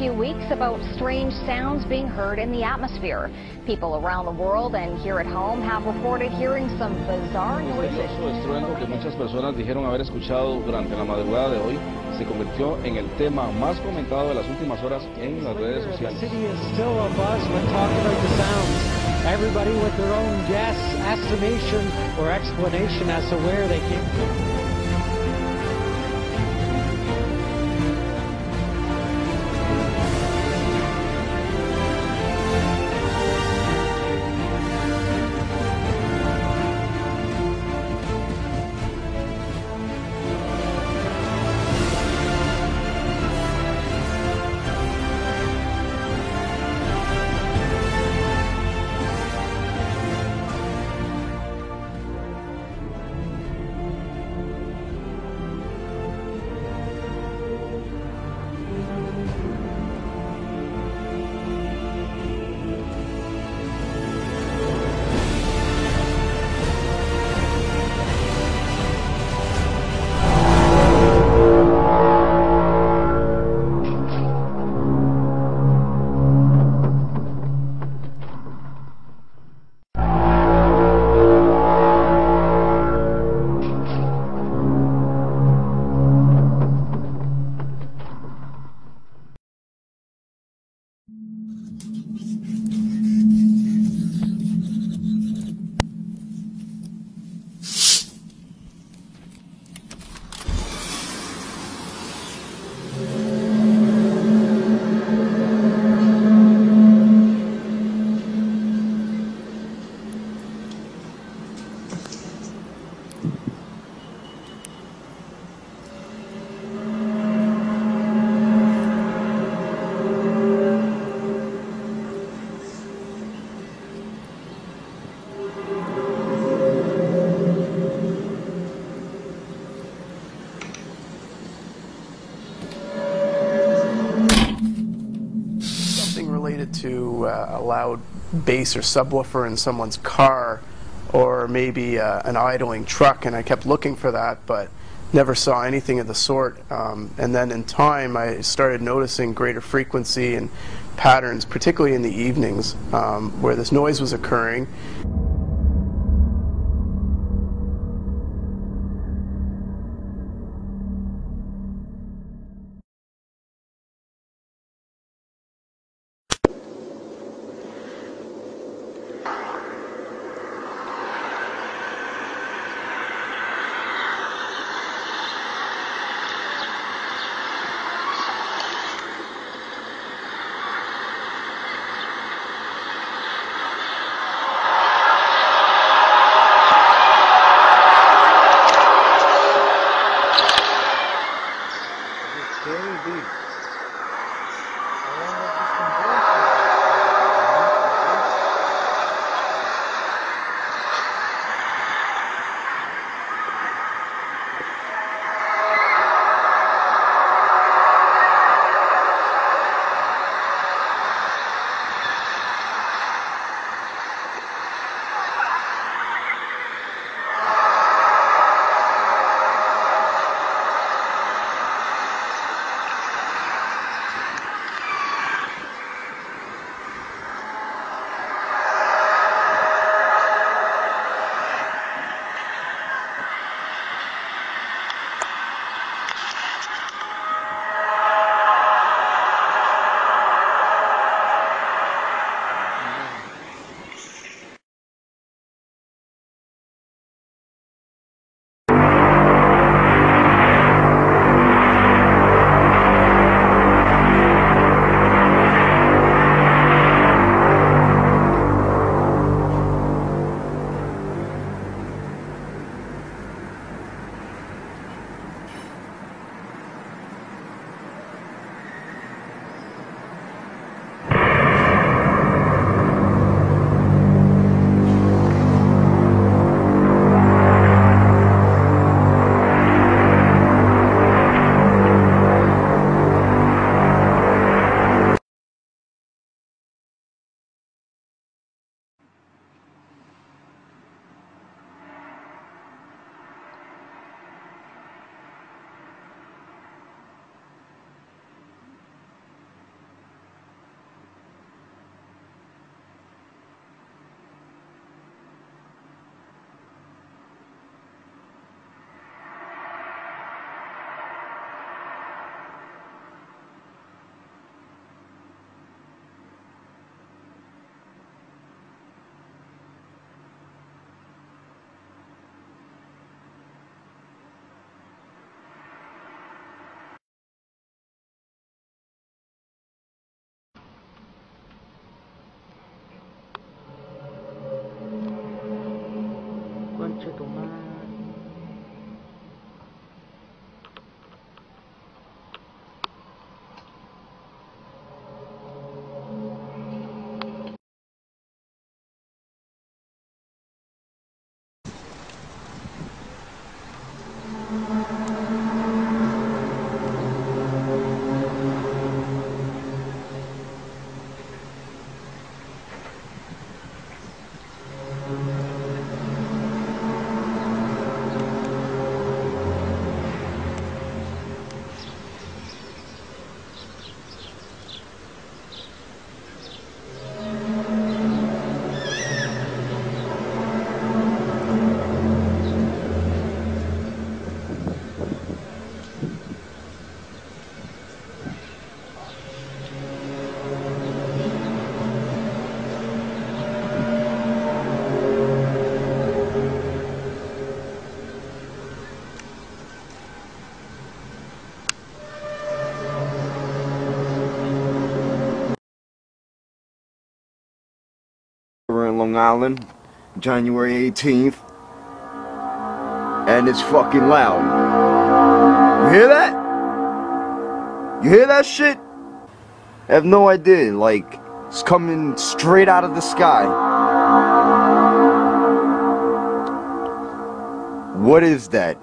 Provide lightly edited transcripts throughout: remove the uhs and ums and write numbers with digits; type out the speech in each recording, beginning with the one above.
few weeks about strange sounds being heard in the atmosphere. People around the world and here at home have reported hearing some bizarre noises. El misterioso estruendo que muchas personas dijeron haber escuchado durante la madrugada de hoy se convirtió en el tema más comentado de las últimas horas en las redes sociales. The city is still abuzz when talking about the sounds. Everybody with their own guess, estimation, or explanation as to where they came from. Related to a loud bass or subwoofer in someone's car, or maybe an idling truck, and I kept looking for that but never saw anything of the sort. And then in time I started noticing greater frequency and patterns, particularly in the evenings, where this noise was occurring. conche tu madre. We're in Long Island, January 18th, and it's fucking loud. You hear that? You hear that shit? I have no idea, like, it's coming straight out of the sky. What is that?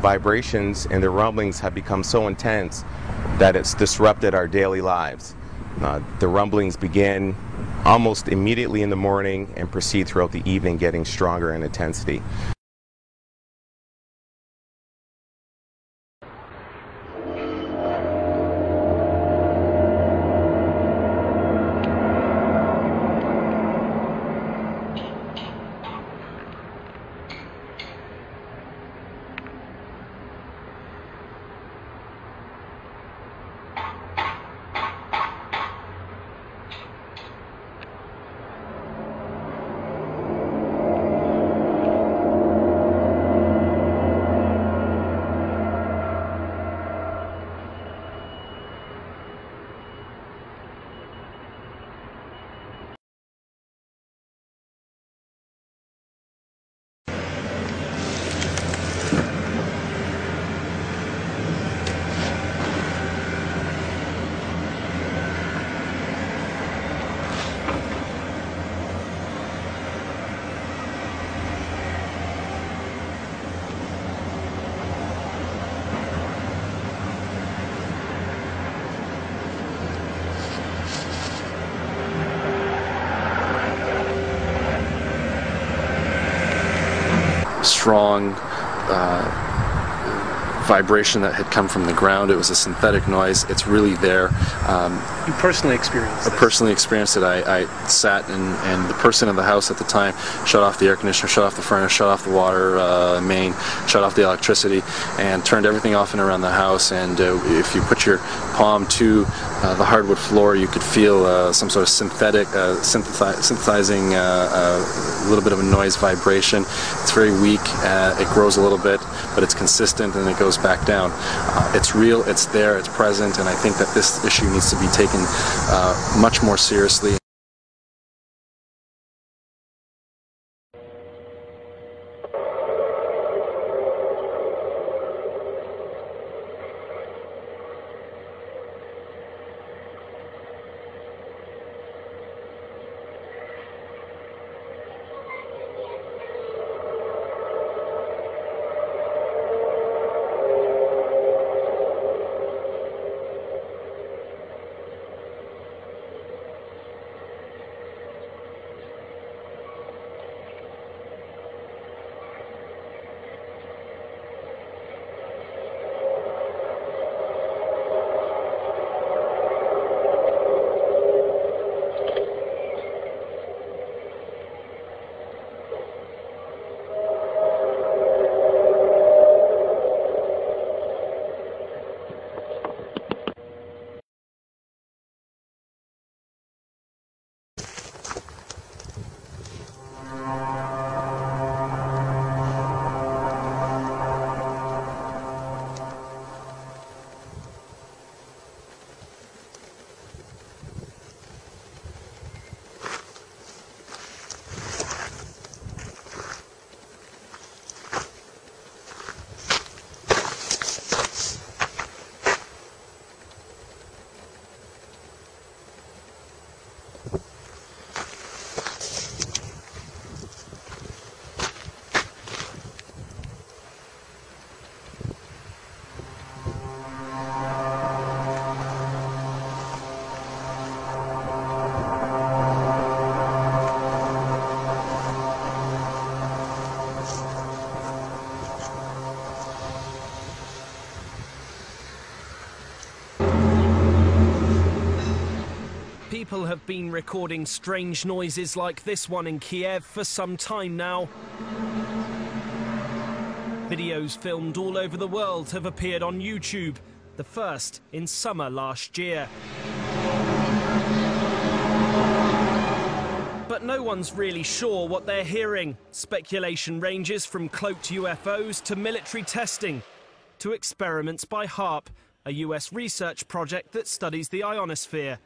Vibrations and the rumblings have become so intense that it's disrupted our daily lives. The rumblings begin almost immediately in the morning and proceed throughout the evening, getting stronger in intensity. Strong vibration that had come from the ground. It was a synthetic noise. It's really there. You personally experienced it? I personally experienced it. I sat and the person in the house at the time shut off the air conditioner, shut off the furnace, shut off the water main, shut off the electricity, and turned everything off and around the house. And if you put your palm to the hardwood floor, you could feel some sort of synthetic, synthesizing a little bit of a noise vibration. It's very weak. It grows a little bit, but it's consistent, and it goes back down. It's real, it's there, it's present, and I think that this issue needs to be taken much more seriously. People have been recording strange noises like this one in Kiev for some time now. Videos filmed all over the world have appeared on YouTube, the first in summer last year. But no one's really sure what they're hearing. Speculation ranges from cloaked UFOs to military testing, to experiments by HAARP, a US research project that studies the ionosphere.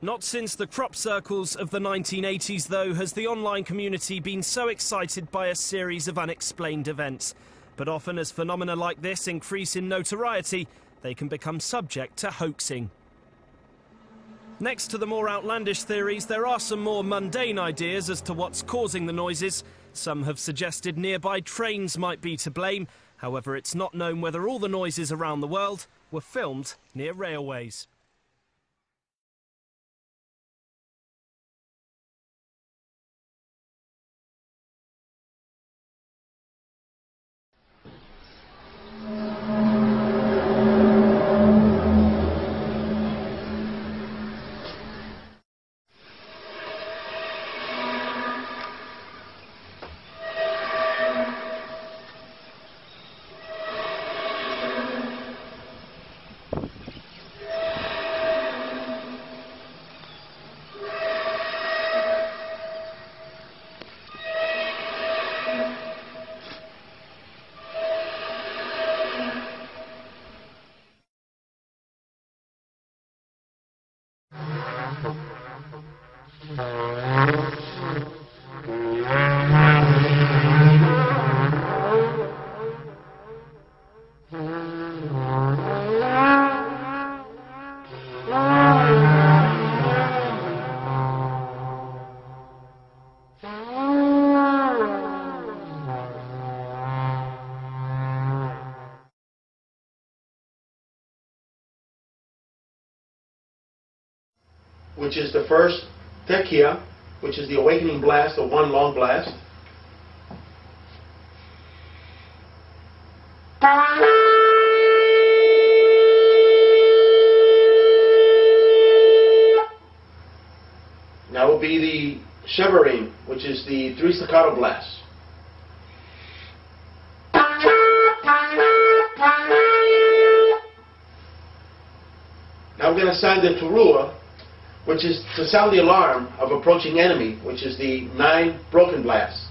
Not since the crop circles of the 1980s, though, has the online community been so excited by a series of unexplained events. But often as phenomena like this increase in notoriety, they can become subject to hoaxing. Next to the more outlandish theories, there are some more mundane ideas as to what's causing the noises. Some have suggested nearby trains might be to blame. However, it's not known whether all the noises around the world were filmed near railways. Which is the first Tekia, which is the awakening blast, or one long blast. Now will be the Shevarim, which is the 3 staccato blasts. Now we're going to sound the Teruah, which is to sound the alarm of approaching enemy, which is the 9 broken blasts.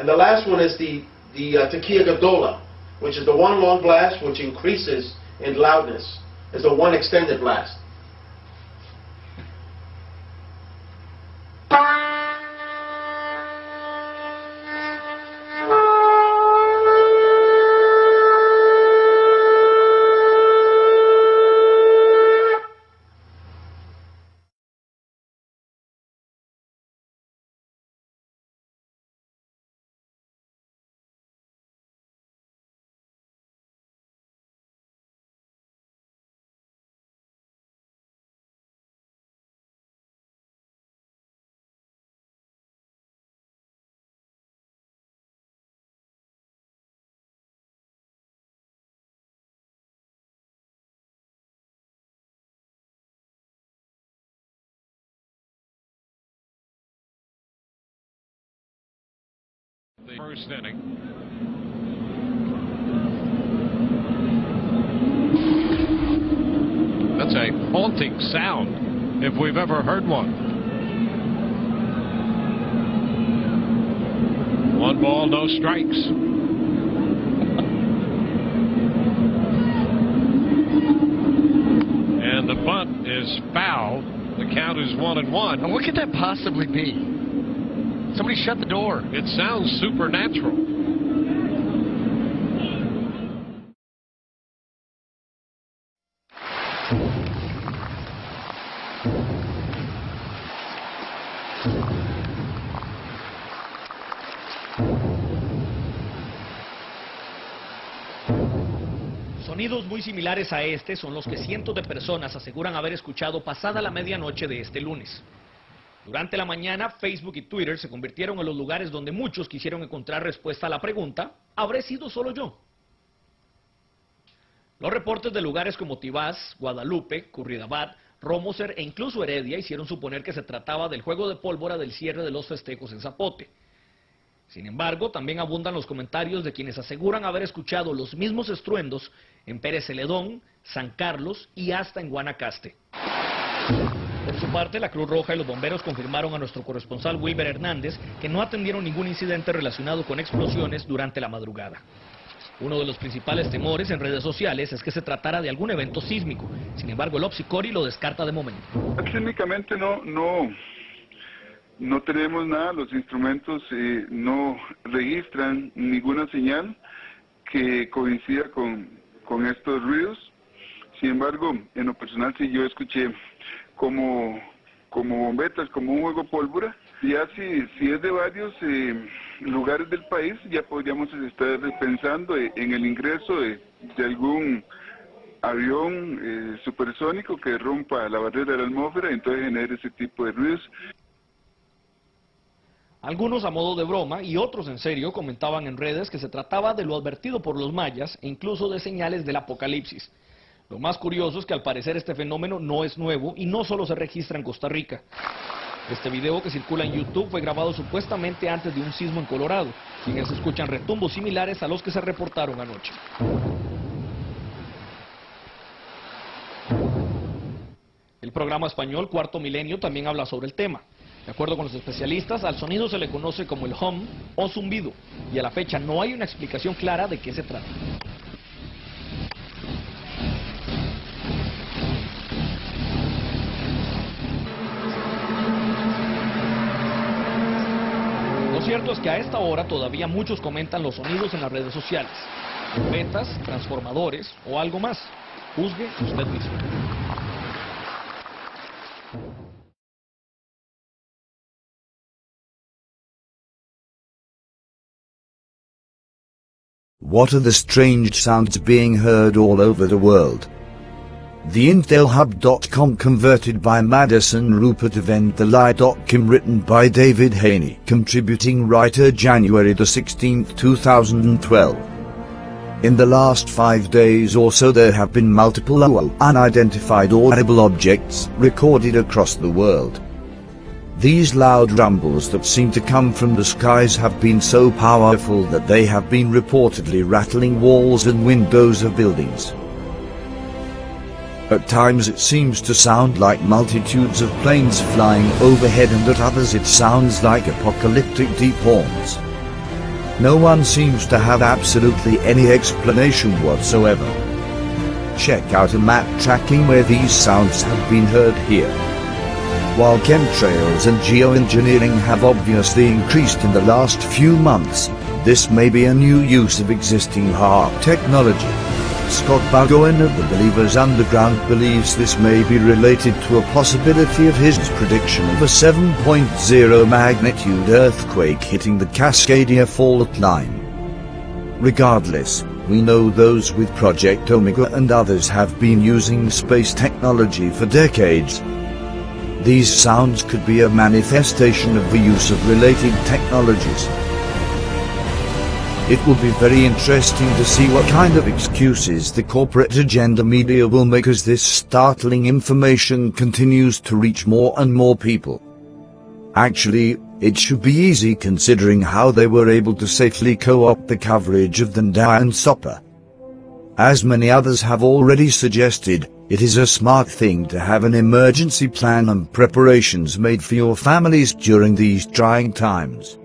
And the last one is the tequila Gadola, which is the one long blast which increases in loudness. It's the one extended blast. The first inning. That's a haunting sound, if we've ever heard one. 1 ball, no strikes. And the bunt is foul. The count is 1-1. And what could that possibly be? Somebody shut the door. It sounds supernatural. Sonidos muy similares a este son los que cientos de personas aseguran haber escuchado pasada la medianoche de este lunes. Durante la mañana, Facebook y Twitter se convirtieron en los lugares donde muchos quisieron encontrar respuesta a la pregunta, ¿habré sido solo yo? Los reportes de lugares como Tibás, Guadalupe, Curridabat, Romoser e incluso Heredia hicieron suponer que se trataba del juego de pólvora del cierre de los festejos en Zapote. Sin embargo, también abundan los comentarios de quienes aseguran haber escuchado los mismos estruendos en Pérez Celedón, San Carlos y hasta en Guanacaste. Por su parte, la Cruz Roja y los bomberos confirmaron a nuestro corresponsal Wilber Hernández que no atendieron ningún incidente relacionado con explosiones durante la madrugada. Uno de los principales temores en redes sociales es que se tratara de algún evento sísmico. Sin embargo, el OPSICORI lo descarta de momento. Sísmicamente no tenemos nada, los instrumentos no registran ninguna señal que coincida con estos ruidos. Sin embargo, en lo personal sí yo escuché como bombetas, como un juego pólvora. Ya si es de varios lugares del país, ya podríamos estar pensando en el ingreso de algún avión supersónico que rompa la barrera de la atmósfera y entonces genere ese tipo de ruidos. Algunos a modo de broma y otros en serio comentaban en redes que se trataba de lo advertido por los mayas e incluso de señales del apocalipsis. Lo más curioso es que al parecer este fenómeno no es nuevo y no solo se registra en Costa Rica. Este video que circula en YouTube fue grabado supuestamente antes de un sismo en Colorado, y en él se escuchan retumbos similares a los que se reportaron anoche. El programa español Cuarto Milenio también habla sobre el tema. De acuerdo con los especialistas, al sonido se le conoce como el hum o zumbido, y a la fecha no hay una explicación clara de qué se trata. Lo cierto es que a esta hora todavía muchos comentan los sonidos en las redes sociales. Trompetas, transformadores o algo más. Juzgue usted mismo. What are the strange sounds being heard all over the world? The IntelHub.com converted by Madison Rupert event The Lie.com written by David Haney contributing writer January the 16th 2012. In the last 5 days or so there have been multiple unidentified audible objects recorded across the world. These loud rumbles that seem to come from the skies have been so powerful that they have been reportedly rattling walls and windows of buildings. At times it seems to sound like multitudes of planes flying overhead, and at others it sounds like apocalyptic deep horns. No one seems to have absolutely any explanation whatsoever. Check out a map tracking where these sounds have been heard here. While chemtrails and geoengineering have obviously increased in the last few months, this may be a new use of existing HAARP technology. Scott Balgoen of the Believers Underground believes this may be related to a possibility of his prediction of a 7.0 magnitude earthquake hitting the Cascadia fault line. Regardless, we know those with Project Omega and others have been using space technology for decades. These sounds could be a manifestation of the use of related technologies. It will be very interesting to see what kind of excuses the corporate agenda media will make as this startling information continues to reach more and more people. Actually, it should be easy considering how they were able to safely co-opt the coverage of the Ndaa and Sopa. As many others have already suggested, it is a smart thing to have an emergency plan and preparations made for your families during these trying times.